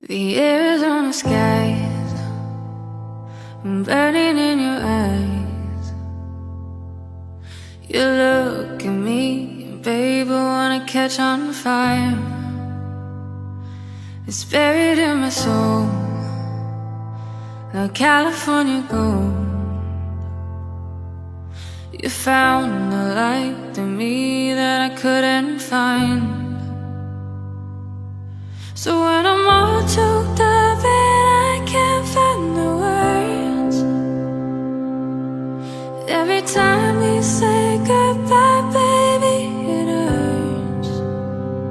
The Arizona skies burning in your eyes. You look at me, babe, I wanna catch on fire. It's buried in my soul, like California gold. You found the light in me that I couldn't find.